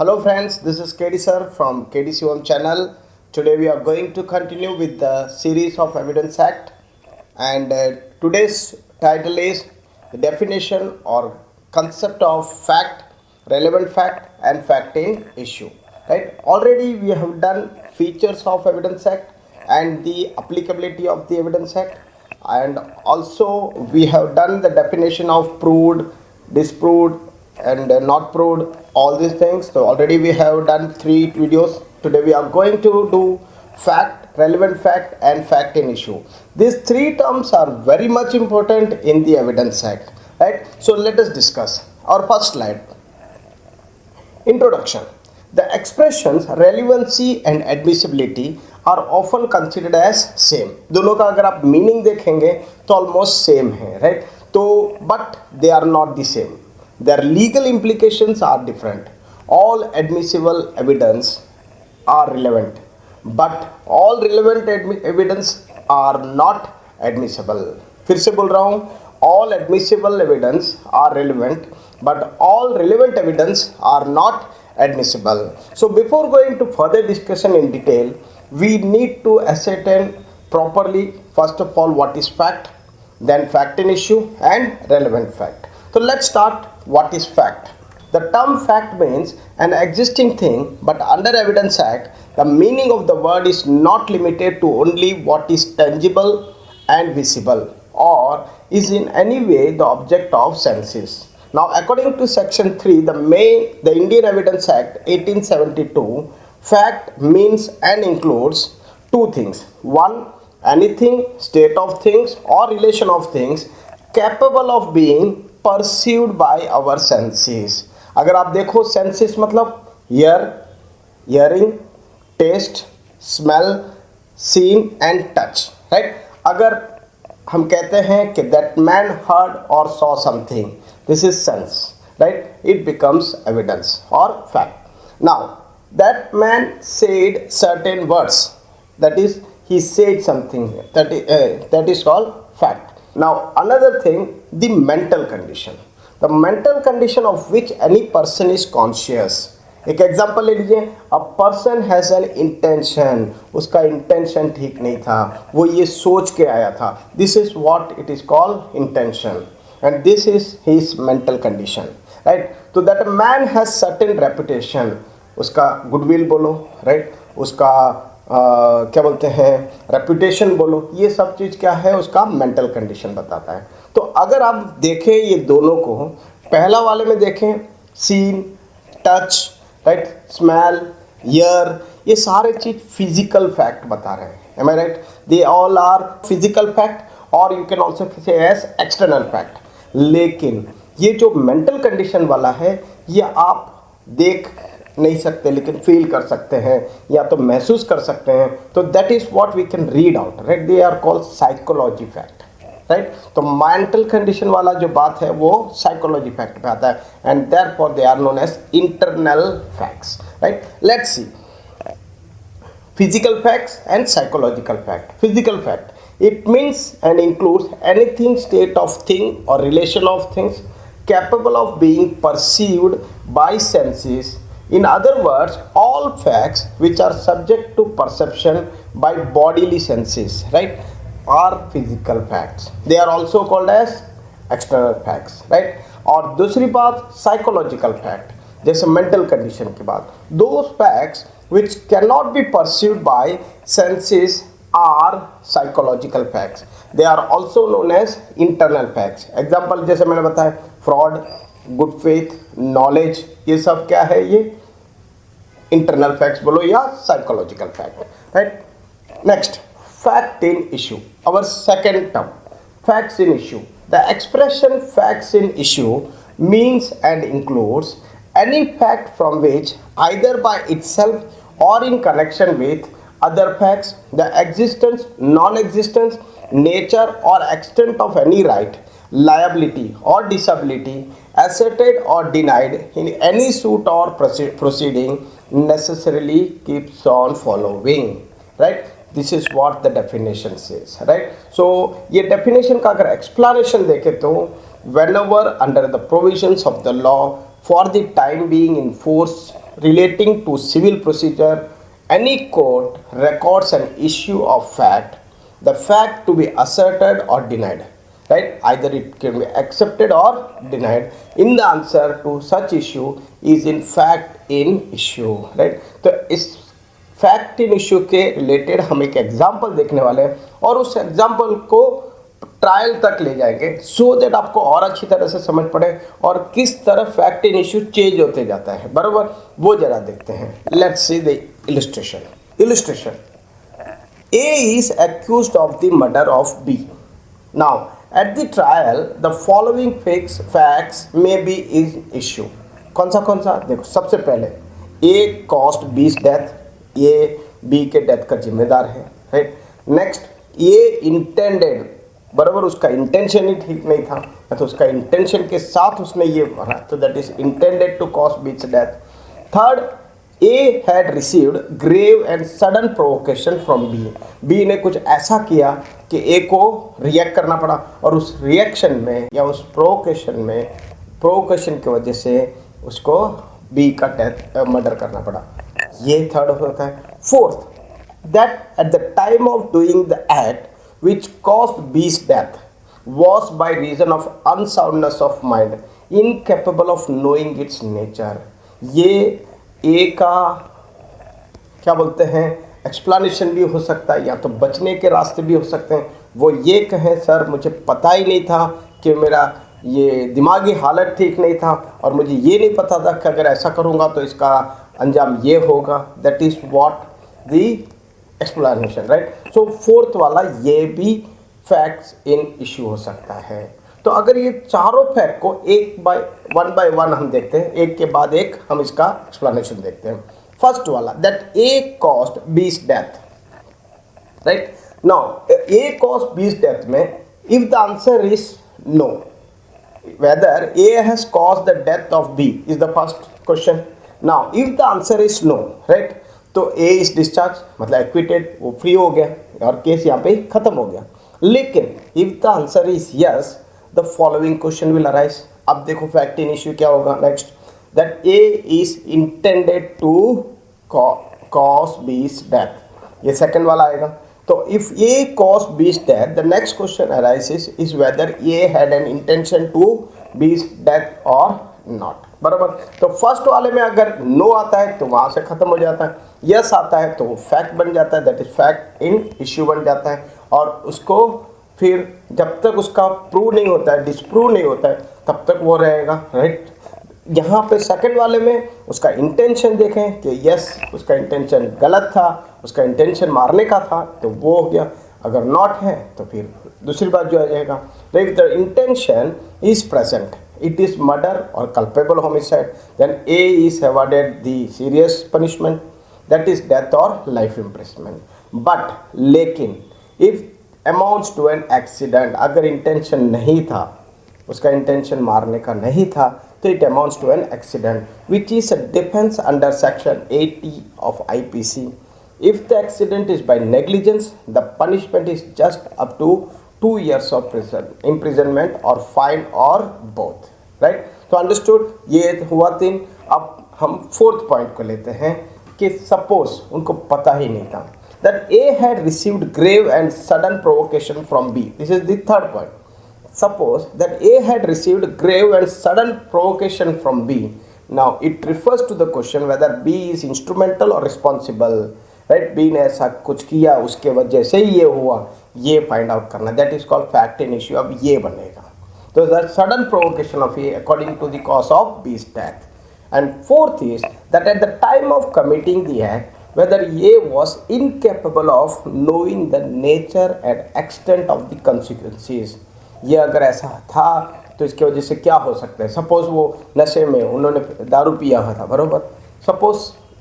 Hello friends, this is KD sir from KD channel. Today we are going to continue with the series of Evidence Act, and today's title is the definition or concept of fact, relevant fact and fact in issue. Right? Already we have done features of Evidence Act and the applicability of the Evidence Act, and also we have done the definition of proved, disproved and not proved, all these things. So already we have done 3 videos. Today we are going to do fact, relevant fact and fact in issue. These 3 terms are very much important in the Evidence Act, right? So let us discuss. Our first slide, introduction. The expressions relevancy and admissibility are often considered as same. दोनों का अगर आप meaning देखेंगे तो almost same है, right? तो but they are not the same. Their legal implications are different. All admissible evidence are relevant, but all relevant evidence are not admissible. फिर से बोल रहा हूँ, all admissible evidence are relevant, but all relevant evidence are not admissible. So before going to further discussion in detail, we need to ascertain properly first of all what is fact, then fact in issue and relevant fact. So let's start. What is fact? The term fact means an existing thing, but under Evidence Act, the meaning of the word is not limited to only what is tangible and visible or is in any way the object of senses. Now, according to Section 3, the Indian Evidence Act 1872, fact means and includes 2 things. 1, anything, state of things or relation of things capable of being perceived by our senses. अगर आप देखो senses मतलब hear, hearing, taste, smell, seen and touch, right? अगर हम कहते हैं कि that man heard or saw something, this is sense, right? It becomes evidence or fact. Now that man said certain words, that is he said something, that is called fact. Now another thing, the mental condition, the mental condition of which any person is conscious. एक example ले लीजिए, a person has an intention, उसका intention ठीक नहीं था, वो ये सोच के आया था. This is what it is called intention and this is his mental condition, right? तो that man has certain reputation, उसका गुडविल बोलो, राइट? उसका क्या बोलते हैं, रेपुटेशन बोलो, ये सब चीज़ क्या है, उसका मेंटल कंडीशन बताता है. तो अगर आप देखें ये दोनों को, पहला वाले में देखें seen, touch, right, smell, ear, ये सारे चीज़ फिजिकल फैक्ट बता रहे हैं. Am I right? They all are physical fact और you can also say as external fact. लेकिन ये जो मेंटल कंडीशन वाला है, ये आप देख नहीं सकते लेकिन फील कर सकते हैं या तो महसूस कर सकते हैं. तो that is what we can read out, right? They are called psychology fact, right? तो मेंटल कंडीशन वाला जो बात है वो साइकोलॉजी फैक्ट पे आता है and therefore they are known as internal facts, right? Let's see physical facts and psychological fact. Physical fact, it means and includes anything, state of thing or relation of things capable of being perceived by senses. In other words, all facts which are subject to perception by bodily senses, right, are physical facts. They are also called as external facts, right? और दूसरी बात psychological fact, जैसे mental condition की बात, those facts which cannot be perceived by senses are psychological facts. They are also known as internal facts. Example जैसे मैंने बताया, fraud, good faith, knowledge, ये सब क्या है, ये internal facts बोलो या psychological fact, right? Next, fact in issue, our second term, facts in issue. The expression facts in issue means and includes any fact from which either by itself or in connection with other facts, the existence, non-existence, nature or extent of any right, liability or disability asserted or denied in any suit or proceeding necessarily keeps on following, right? This is what the definition says, right? So ये definition का अगर explanation देखें तो whenever under the provisions of the law for the time being in force relating to civil procedure, any court records an issue of fact, the fact to be asserted or denied, right? Either it can be accepted or denied. In the answer to such issue is in fact in issue, right? तो इस fact in issue के related हम एक example देखने वाले हैं और उस एग्जाम्पल को ट्रायल तक ले जाएंगे सो दैट आपको और अच्छी तरह से समझ पड़े और किस तरह फैक्ट इन इश्यू चेंज होते जाता है, बराबर, वो जरा देखते हैं. Let's see the illustration. A is accused of the murder of B. Now, at the trial, the following facts may be in issue. कौन सा देखो. सबसे पहले A caused B's death. A B के डेथ का जिम्मेदार है, राइट. नेक्स्ट, A intended, बराबर, उसका इंटेंशन ही ठीक नहीं था, तो उसका इंटेंशन के साथ उसने ये मारा, तो that is intended to cause B's death. Third, A had received grave and sudden provocation from B. B ने कुछ ऐसा किया कि A को रिएक्ट करना पड़ा और उस रिएक्शन में या उस प्रोवोकेशन की वजह से उसको B का मर्डर करना पड़ा. ये थर्ड होता है. Fourth, that at the time of doing the act which caused B's death was by reason of unsoundness of mind, incapable of knowing its nature. ये A का क्या बोलते हैं एक्सप्लेनेशन भी हो सकता है या तो बचने के रास्ते भी हो सकते हैं. वो ये कहें सर मुझे पता ही नहीं था कि मेरा ये दिमागी हालत ठीक नहीं था और मुझे ये नहीं पता था कि अगर ऐसा करूँगा तो इसका अंजाम ये होगा. That is what the explanation, right. So fourth वाला ये भी फैक्ट्स इन इश्यू हो सकता है. तो अगर ये चारों फैक्ट को वन बाय वन हम देखते हैं, एक के बाद एक हम इसका एक्सप्लेनेशन देखते हैं. फर्स्ट वाला, that A caused B's death, right. Now A caused B's death में if the answer is no, whether A has caused the death of B is the first question. Now if the answer is no, right, तो A is discharged, मतलब acquitted, वो free हो गया और case यहाँ पे खत्म हो गया. लेकिन if the answer is yes, the following question will arise. अब देखो फैक्ट इन इश्यू क्या होगा. Next, that A is intended to cause B's death, ये सेकंड वाला आएगा. तो if A caused B's death, the next question arises is whether A had an intention to B's death or not, बराबर. तो first वाले में अगर no आता है तो वहाँ से खत्म हो जाता है, यस आता है तो फैक्ट बन जाता है, that is fact in issue बन जाता है. और उसको फिर जब तक उसका प्रूव नहीं होता है, डिसप्रूव नहीं होता है, तब तक वो रहेगा, राइट. यहाँ पे सेकंड वाले में उसका इंटेंशन देखें कि यस उसका इंटेंशन गलत था, उसका इंटेंशन मारने का था, तो वो हो गया. अगर नॉट है तो फिर दूसरी बात जो आ जाएगा, if the intention is present, it is murder or culpable homicide, then A is awarded the serious punishment, that is death or life imprisonment. But लेकिन if amounts to an accident, अगर इंटेंशन नहीं था, उसका इंटेंशन मारने का नहीं था, तो it amounts to an accident which is a defence under section 80 of IPC. If the accident is by negligence, the punishment is just up to 2 years of imprisonment or fine or both, right? तो understood, ये हुआ 3. अब हम fourth point को लेते हैं कि suppose उनको पता ही नहीं था that A had received grave and sudden provocation from B. This is the third point. Suppose that A had received grave and sudden provocation from B. Now it refers to the question whether B is instrumental or responsible, right? B ने ऐसा कुछ किया, उसके वजह से ये हुआ, ये फाइंड आउट करना, that is called fact in issue. अब ये बनेगा तो the sudden provocation of A according to the cause of B's death. And fourth is that at the time of committing the act, whether A was incapable of knowing the nature and extent of the consequences. ये अगर ऐसा था तो इसकी वजह से क्या हो सकता है. सपोज वो नशे में, उन्होंने दारू पिया हुआ था, बरोबर. सपोज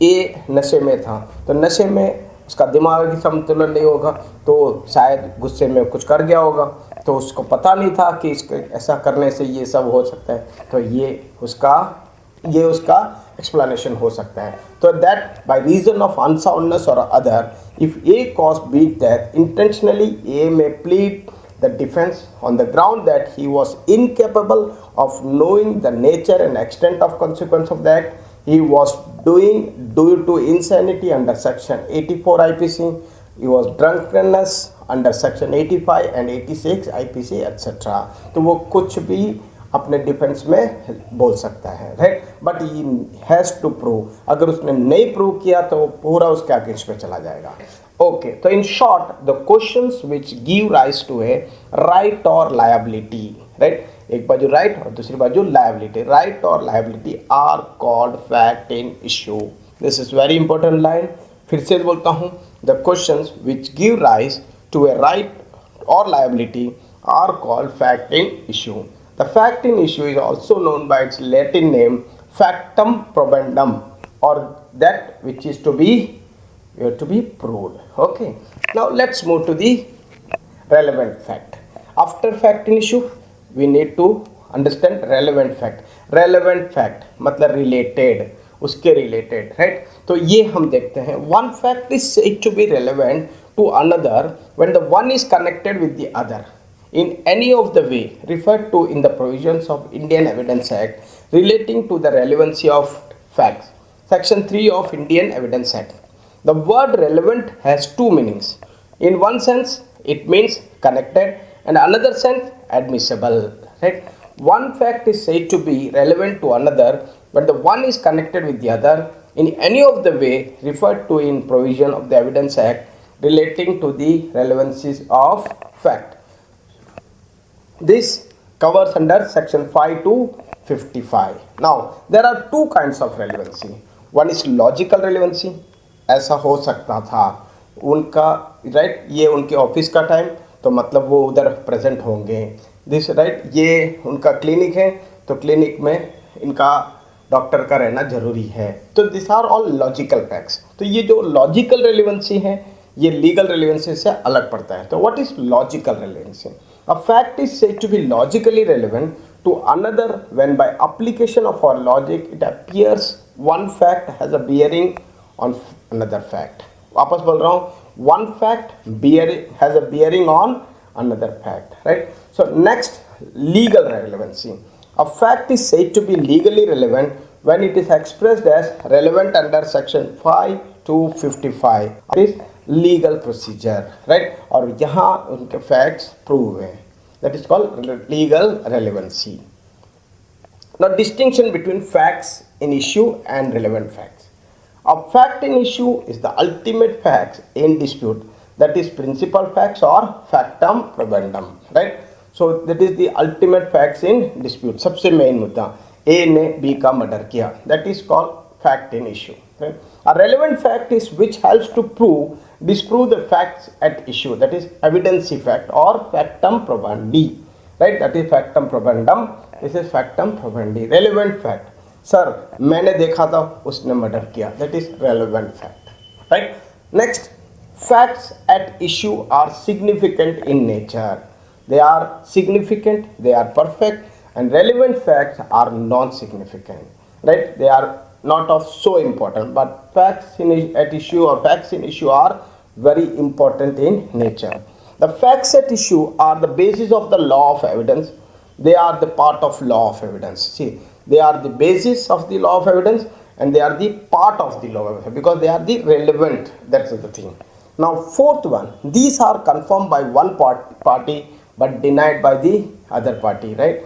A नशे में था, तो नशे में उसका दिमाग की संतुलन नहीं होगा, तो शायद गुस्से में कुछ कर गया होगा, तो उसको पता नहीं था कि इसको ऐसा करने से ये सब हो सकता है, तो ये उसका एक्सप्लेनेशन हो सकता है. तो that by reason of unsoundness or other, if A caused B death intentionally, A may plead the defense on the ground that he was incapable of knowing the nature and extent of consequence of the act. He was doing due to insanity under section 84 IPC, he was drunkenness under section 85 and 86 IPC etc. तो वो कुछ भी अपने defence में बोल सकता है, right, but he has to prove, अगर उसने नहीं प्रूव किया तो पूरा उसके अगेंस्ट में चला जाएगा। ओके, तो in short the questions which give rise to a right or liability, right, एक बाजू राइट और दूसरी बाजू liability, right or liability are called fact in issue. This is very important line, फिर से बोलता हूँ, the questions which give rise to a right or liability are called fact in issue. The fact in issue is also known by its Latin name factum probandum, or that which is to be proved. Okay, now let's move to the relevant fact. After fact in issue we need to understand relevant fact. Relevant fact मतलब related, उसके related, right? तो ये हम देखते हैं, one fact is said to be relevant to another when the one is connected with the other in any of the way referred to in the provisions of Indian Evidence Act relating to the relevancy of facts, section 3 of Indian Evidence Act. The word relevant has two meanings. In one sense it means connected, and another sense admissible, right? One fact is said to be relevant to another when the one is connected with the other in any of the way referred to in provision of the Evidence Act relating to the relevancies of fact. This covers under section 5 to 55. Now there are two kinds of relevancy. One is logical relevancy. ऐसा हो सकता था उनका, right, ये उनके office का time तो मतलब वो उधर प्रेजेंट होंगे, दिस राइट, ये उनका क्लिनिक है तो क्लिनिक में इनका डॉक्टर का रहना जरूरी है, तो this are all logical facts. तो ये जो लॉजिकल रेलिवेंसी है ये लीगल रेलिवेंसी से अलग पड़ता है। तो what is logical relevancy? A fact is said to be logically relevant to another when by application of our logic it appears one fact has a bearing on another fact. वापस बोल रहा हूँ, one fact has a bearing on another fact, right? So next, legal relevancy. A fact is said to be legally relevant when it is expressed as relevant under section 5 to 55. It is legal procedure, right, और यहाँ उनके facts prove हैं, that is called legal relevancy. Now distinction between facts in issue and relevant facts. A fact in issue is the ultimate facts in dispute, that is principal facts or factum probandum, right. So that is the ultimate facts in dispute, सबसे main मुद्दा, A ने B का murder किया, that is called fact in issue, right. A relevant fact is which helps to disprove the facts at issue, that is evidence fact or factum probandi, right, that is factum probandum, this is factum probandi, relevant fact, sir मैंने देखा था उसने murder किया, that is relevant fact, right. Next, facts at issue are significant in nature, they are significant, they are perfect, and relevant facts are non-significant, right, they are not of so important, but facts at issue or facts in issue are very important in nature. The facts at issue are the basis of the law of evidence, they are the part of law of evidence. See, they are the basis of the law of evidence and they are the part of the law of evidence because they are the relevant, that's the thing. Now fourth one, these are confirmed by one party but denied by the other party, right.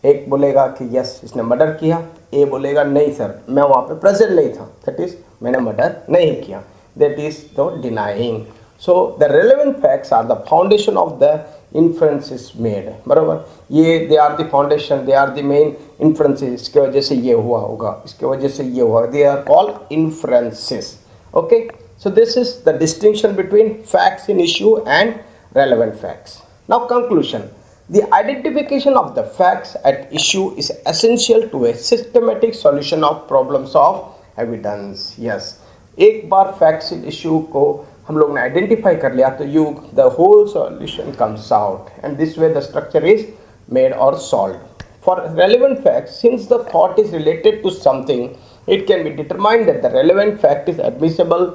एक बोलेगा कि yes इसने murder किया, ए बोलेगा नहीं sir मैं वहाँ पे प्रेजेंट नहीं था, दैट इज मैंने मर्डर नहीं किया, that is the denying. So the relevant facts are the foundation of the inferences made, बराबर, ये they are the foundation, they are the main inferences, इसके वजह से ये हुआ होगा, इसके वजह से ये हुआ, they are called inferences, okay. So this is the distinction between facts in issue and relevant facts. Now conclusion, the identification of the facts at issue is essential to a systematic solution of problems of evidence. Yes, एक बार facts in issue को हम लोग ने identify कर लिया तो the whole solution comes out and this way the structure is made or solved. For relevant facts, since the thought is related to something, it can be determined that the relevant fact is admissible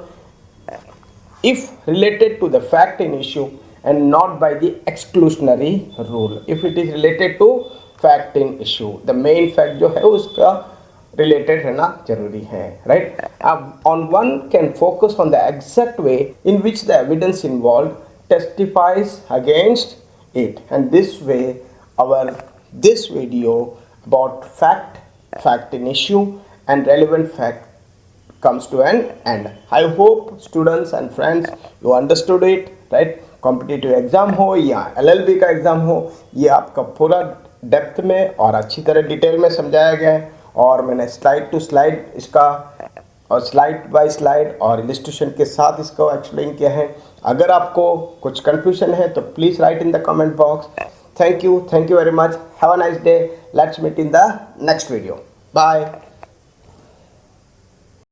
if related to the fact in issue and not by the exclusionary rule. If it is related to fact in issue, the main fact जो है उसका related रहना जरूरी है, right. अब on one can focus on the exact way in which the evidence involve टेस्टिफाइज against it, and this way our this video about fact in issue and relevant fact comes to an end. I hope students and friends you understood it, right? Competitive exam हो या LLB का exam हो, ये आपका पूरा depth में और अच्छी तरह डिटेल में समझाया गया है, और मैंने स्लाइड टू स्लाइड इसका और स्लाइड बाय स्लाइड और इलस्ट्रेशन के साथ इसको एक्सप्लेन किया है। अगर आपको कुछ कंफ्यूजन है तो please write in the comment box. Thank you very much. Have a nice day. Let's meet in the next video. Bye.